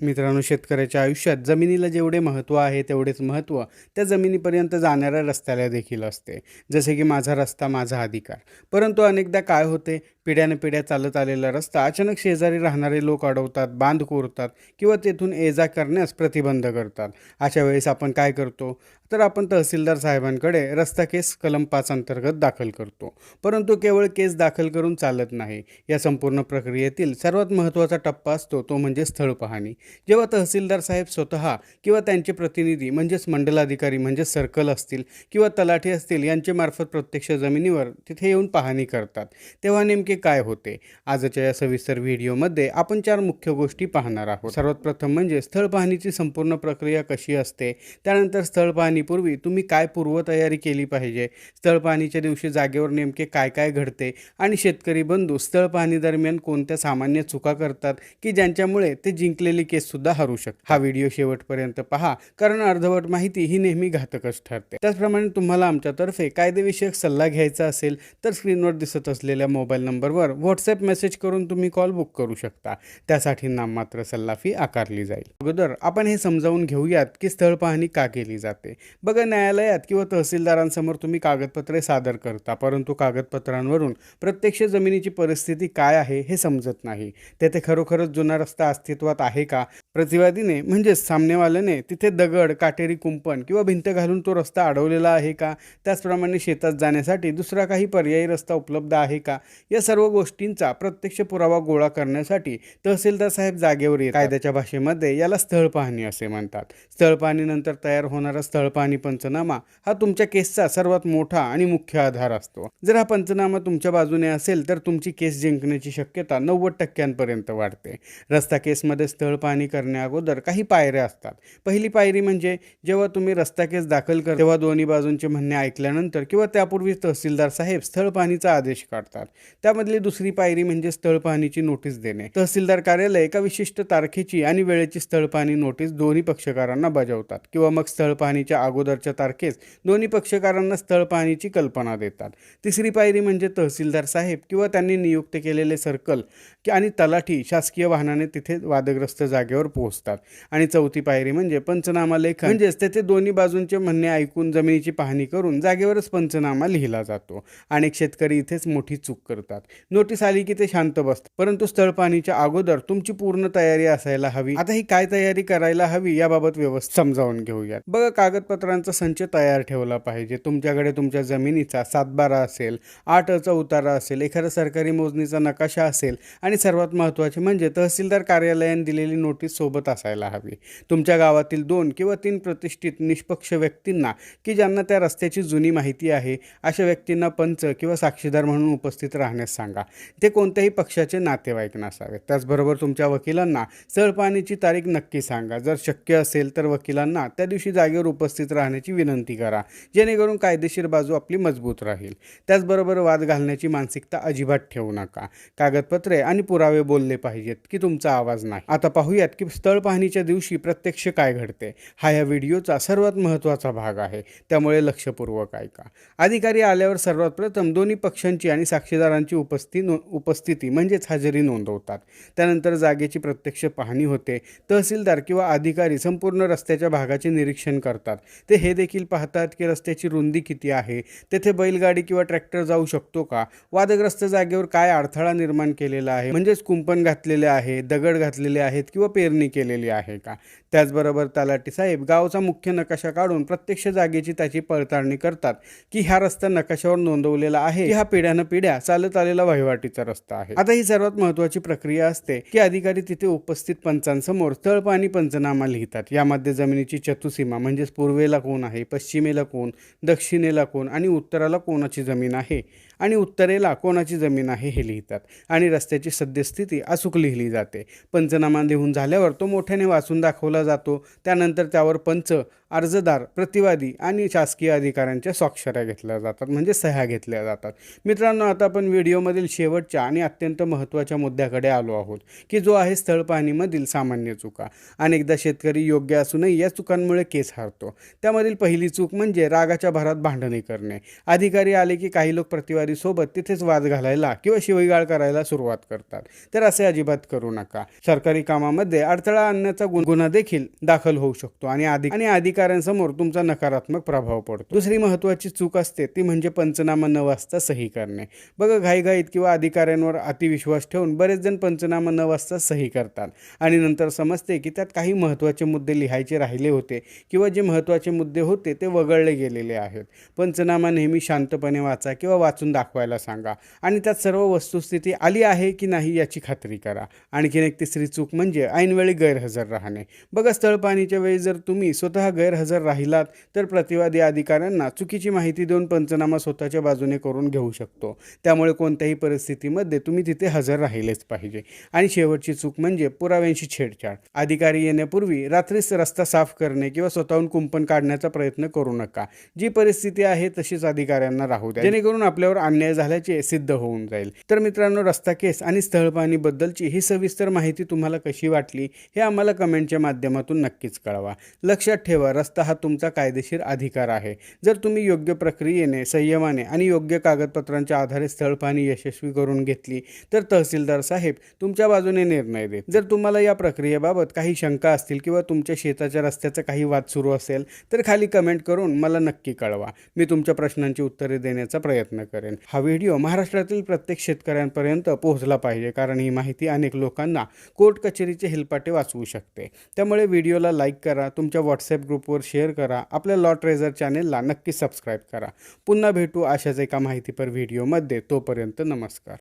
मित्रांनो, शेतकऱ्याच्या आयुष्यात जमिनीला जेवढे महत्त्व आहे तेवढेच महत्त्व त्या जमिनीपर्यंत जाणाऱ्या रस्त्याला देखील असते. जसे की माझा रस्ता माझा अधिकार. परंतु अनेकदा काय होते, पिढ्यानपिढ्या चालत आलेला रस्ता अचानक शेजारी राहणारे लोक अडवतात, बांध कोरतात किंवा तेथून ये-जा करण्यास प्रतिबंध करतात. अशा वेळेस आपण काय करतो, तर आपण तहसीलदार साहेबांकडे रस्ता केस कलम 5 अंतर्गत दाखल करतो. परंतु केवळ केस दाखल करून चालत नाही. या संपूर्ण प्रक्रियेतील सर्वात महत्त्वाचा टप्पा असतो तो म्हणजे स्थळ पाहणी. जेव्हा तहसीलदार साहेब स्वतः किंवा त्यांचे प्रतिनिधी म्हणजेच मंडलाधिकारी म्हणजेच सर्कल असतील किंवा तलाठी असतील यांचे मार्फत प्रत्यक्ष जमिनीवर तिथे येऊन पाहणी करतात, तेव्हा नेमके काय होते? आजच्या या सविस्तर व्हिडिओमध्ये आपण 4 मुख्य गोष्टी पाहणार आहोत. सर्वात प्रथम म्हणजे स्थळ पाहणीची संपूर्ण प्रक्रिया कशी असते, त्यानंतर स्थळ पाहणीपूर्वी तुम्ही काय पूर्वतयारी केली पाहिजे, स्थळ पाहणीच्या दिवशी जागेवर नेमके काय काय घडते आणि शेतकरी बंधू स्थळ पाहणी दरम्यान कोणत्या सामान्य चुका करतात की ज्यांच्यामुळे ते जिंकलेली केस सुद्धा हरू शकतात. हा व्हिडिओ शेवटपर्यंत पहा, कारण अर्धवट माहिती ही नेहमी घातकच ठरते. त्याचप्रमाणे तुम्हाला आमच्यातर्फे कायदेविषयक सल्ला घ्यायचा असेल तर स्क्रीनवर दिसत असलेल्या मोबाईल नंबरवर व्हॉट्सॲप मेसेज करून तुम्ही कॉल बुक करू शकता. त्यासाठी नाममात्र सल्ला फी आकारली जाईल. अगोदर आपण हे समजावून घेऊयात की स्थळ पाहणी का केली जाते. बघा, न्यायालयात किंवा तहसीलदारांसमोर तुम्ही कागदपत्रे सादर करता, परंतु कागदपत्रांवरून प्रत्यक्ष जमिनीची परिस्थिती काय आहे हे समजत नाही. तेथे खरोखरच जुना रस्ता अस्तित्वात आहे का? प्रतिवादीने म्हणजेच सामनेवाल्याने तिथे दगड, काटेरी कुंपण किंवा भिंत घालून तो रस्ता अडवलेला आहे का? त्याचप्रमाणे शेतात जाण्यासाठी दुसरा काही पर्यायी रस्ता उपलब्ध आहे का? या सर्व गोष्टींचा प्रत्यक्ष पुरावा गोळा करण्यासाठी तहसीलदार साहेब जागेवर येतात. कायद्याच्या भाषेमध्ये याला स्थळ पाहणी असे म्हणतात. स्थळ पाहणीनंतर तयार होणारा स्थळ पाहणी पंचनामा हा तुमच्या केसचा सर्वात मोठा आणि मुख्य आधार असतो. जर हा पंचनामा तुमच्या बाजूने असेल तर तुमची केस जिंकण्याची शक्यता 90% वाढते. रस्ता केसमध्ये स्थळ पाहणी करण्याअगोदर काही पायऱ्या असतात. पहिली पायरी म्हणजे जेव्हा तुम्ही रस्ता केस दाखल करता तेव्हा दोन्ही बाजूंचे म्हणणे ऐकल्यानंतर किंवा त्यापूर्वी तहसीलदार साहेब स्थळ पाहणीचा आदेश काढतात. त्यामधली दुसरी पायरी म्हणजे स्थळ पाहणीची नोटीस देणे. तहसीलदार कार्यालय एका विशिष्ट तारखेची आणि वेळेची स्थळ पाहणी नोटीस दोन्ही पक्षकारांना बजावतात किंवा मग स्थळ पाहणीच्या अगोदरच्या तारखेस दोन्ही पक्षकारांना स्थळ पाहणीची कल्पना देतात. तिसरी पायरी म्हणजे तहसीलदार साहेब किंवा त्यांनी नियुक्त केलेले सर्कल आणि तलाठी शासकीय वाहनाने तिथे वादग्रस्त जागेवर पोहोचतात. आणि चौथी पायरी म्हणजे पंचनामा लेखन, म्हणजेच तेथे दोन्ही बाजूंचे म्हणणे ऐकून जमिनीची पाहणी करून जागेवरच पंचनामा लिहिला जातो. अनेक शेतकरी इथेच मोठी चूक करतात. नोटीस आली की ते शांत बसतात, परंतु स्थळ पाहणीच्या अगोदर तुमची पूर्ण तयारी असायला हवी. आता ही काय तयारी करायला हवी याबाबत व्यवस्थित समजावून घेऊयात. बघा, कागदपत्रांचा संच तयार ठेवला पाहिजे. तुमच्याकडे तुमच्या जमिनीचा 7/12 असेल, 8चा उतारा असेल, एखादा सरकारी मोजणीचा नकाशा असेल आणि सर्वात महत्त्वाचे म्हणजे तहसीलदार कार्यालयाने दिलेली नोटीस सोबत असायला हवी. तुमच्या गावातील 2 किंवा 3 प्रतिष्ठित निष्पक्ष व्यक्तींना की ज्यांना त्या रस्त्याची जुनी माहिती आहे, अशा व्यक्तींना पंच किंवा साक्षीदार म्हणून उपस्थित राहण्यास सांगा. ते कोणत्याही पक्षाचे नातेवाईक नसावेत. त्याचबरोबर तुमच्या वकिलांना स्थळ पाहणीची तारीख नक्की सांगा. जर शक्य असेल तर वकिलांना त्या दिवशी जागेवर उपस्थित राहण्याची विनंती करा, जेणेकरून कायदेशीर बाजू आपली मजबूत राहील. त्याचबरोबर वाद घालण्याची मानसिकता अजिबात ठेवू नका. कागदपत्रे आणि पुरावे बोलले पाहिजेत की तुमचा आवाज नाही. आता पाहूयात की स्थळ पाहणीच्या दिवशी प्रत्यक्ष काय घडते. हा या व्हिडिओचा सर्वात महत्त्वाचा भाग आहे, त्यामुळे लक्षपूर्वक ऐका. अधिकारी आल्यावर सर्वात प्रथम दोन्ही पक्षांची आणि साक्षीदारांची उपस्थिती म्हणजेच हजेरी नोंदवतात. त्यानंतर जागेची प्रत्यक्ष पाहणी होते. तहसीलदार किंवा अधिकारी संपूर्ण रस्त्याच्या भागाचे निरीक्षण करतात. ते हे देखील पाहतात की रस्त्याची रुंदी किती आहे, तेथे बैलगाडी किंवा ट्रॅक्टर जाऊ शकतो का, वादग्रस्त जागेवर काय अडथळा निर्माण केलेला आहे, म्हणजेच कुंपण घातलेले आहे, दगड घातलेले आहेत किंवा पेरणी केलेली आहे का. त्याचबरोबर तलाठी साहेब गावचा मुख्य नकाशा काढून प्रत्यक्ष जागेची त्याची पडताळणी करतात की हा रस्ता नकाशावर नोंदवलेला आहे की हा पिढ्यानपिढ्या चालत आलेला वहिवाटीचा रस्ता आहे. आता ही सर्वात महत्त्वाची प्रक्रिया असते की अधिकारी तिथे उपस्थित पंचांसमोर स्थळ पाहणी पंचनामा लिहितात. यामध्ये जमिनीची चतुसीमा म्हणजेच पूर्वेला कोण आहे, पश्चिमेला कोण, दक्षिणेला कोण आणि उत्तराला कोणाची जमीन आहे आणि उत्तरेला कोणाची जमीन आहे हे लिहितात आणि रस्त्याची सद्यस्थिती अचूक लिहिली जाते. पंचनामा लिहून झाल्यावर तो मोठ्याने वाचून दाखवला जातो. त्यानंतर त्यावर पंच अर्जदार, प्रतिवादी आणि शासकीय अधिकाऱ्यांच्या स्वाक्षऱ्या घेतल्या जातात, म्हणजे सह्या घेतल्या जातात. मित्रांनो, आता आपण व्हिडिओमधील शेवटच्या आणि अत्यंत महत्त्वाच्या मुद्द्याकडे आलो आहोत, की जो आहे स्थळ पाहणीमधील सामान्य चुका. अनेकदा शेतकरी योग्य असूनही या चुकांमुळे केस हारतो. त्यामधील पहिली चूक म्हणजे रागाच्या भरात भांडणे करणे. अधिकारी आले की काही लोक प्रतिवादीसोबत तिथेच वाद घालायला किंवा शिवीगाळ करायला सुरुवात करतात. तर असे अजिबात करू नका. सरकारी कामामध्ये अडथळा आणण्याचा गुन्हा देखील दाखल होऊ शकतो आणि अधिकाऱ्यांसमोर तुमचा नकारात्मक प्रभाव पडतो. दुसरी महत्त्वाची चूक असते ती म्हणजे पंचनामा न वाचता सही करणे. बघा, घाईघाईत किंवा अधिकाऱ्यांवर अतिविश्वास ठेवून बरेच जण पंचनामा न वाचता सही करतात आणि नंतर समजते की त्यात काही महत्त्वाचे मुद्दे लिहायचे राहिले होते किंवा जे महत्त्वाचे मुद्दे होते ते वगळले गेलेले आहेत. पंचनामा नेहमी शांतपणे वाचा किंवा वाचून दाखवायला सांगा आणि त्यात सर्व वस्तुस्थिती आली आहे की नाही याची खात्री करा. आणखीन एक तिसरी चूक म्हणजे ऐनवेळी गैरहजर राहणे. बघा, स्थळ पाहणीच्या वेळी जर तुम्ही स्वतः गैरहजर राहिलात तर प्रतिवादी अधिकाऱ्यांना चुकीची माहिती देऊन पंचनामा स्वतःच्या बाजूने करून घेऊ शकतो. त्यामुळे कोणत्याही परिस्थितीमध्ये तुम्ही तिथे हजर राहिलेच पाहिजे. आणि शेवटची चूक म्हणजे पुराव्यांशी छेडछाड. अधिकारी येण्यापूर्वी रात्रीच रस्ता साफ करणे किंवा स्वतःहून कुंपण काढण्याचा प्रयत्न करू नका. जी परिस्थिती आहे तशीच अधिकाऱ्यांना राहू द्या, जेणेकरून आपल्यावर अन्याय झाल्याचे सिद्ध होऊन जाईल. तर मित्रांनो, रस्ता केस आणि स्थळ पाहणीबद्दलची ही सविस्तर माहिती तुम्हाला कशी वाटली हे आम्हाला कमेंटच्या माध्यमातून नक्कीच कळवा. लक्षात ठेवा, रस्ता हा तुमचा कायदेशीर अधिकार आहे. जर तुम्ही योग्य प्रक्रियेने, संयमाने आणि योग्य कागदपत्रांच्या आधारे स्थळ पाहणी यशस्वी करून घेतली तर तहसीलदार साहेब तुमच्या बाजूने निर्णय देत. जर तुम्हाला या प्रक्रियेबाबत काही शंका असतील किंवा तुमच्या शेताच्या रस्त्याचा काही वाद सुरू असेल तर खाली कमेंट करून मला नक्की कळवा. मी तुमच्या प्रश्नांची उत्तरे देण्याचा प्रयत्न करेन. हा व्हिडिओ महाराष्ट्रातील प्रत्येक शेतकऱ्यांपर्यंत पोहोचला पाहिजे, कारण ही माहिती अनेक लोकांना कोर्ट कचेरीचे हेलपाटे वाचवू शकते. त्यामुळे व्हिडिओला लाईक करा, तुमच्या व्हॉट्सॲप ग्रुपवर शेअर करा, आपल्या लॉ ट्रेझर चॅनेलला नक्की सबस्क्राईब करा. पुन्हा भेटू अशाच एका माहितीपर व्हिडिओमध्ये. तोपर्यंत नमस्कार.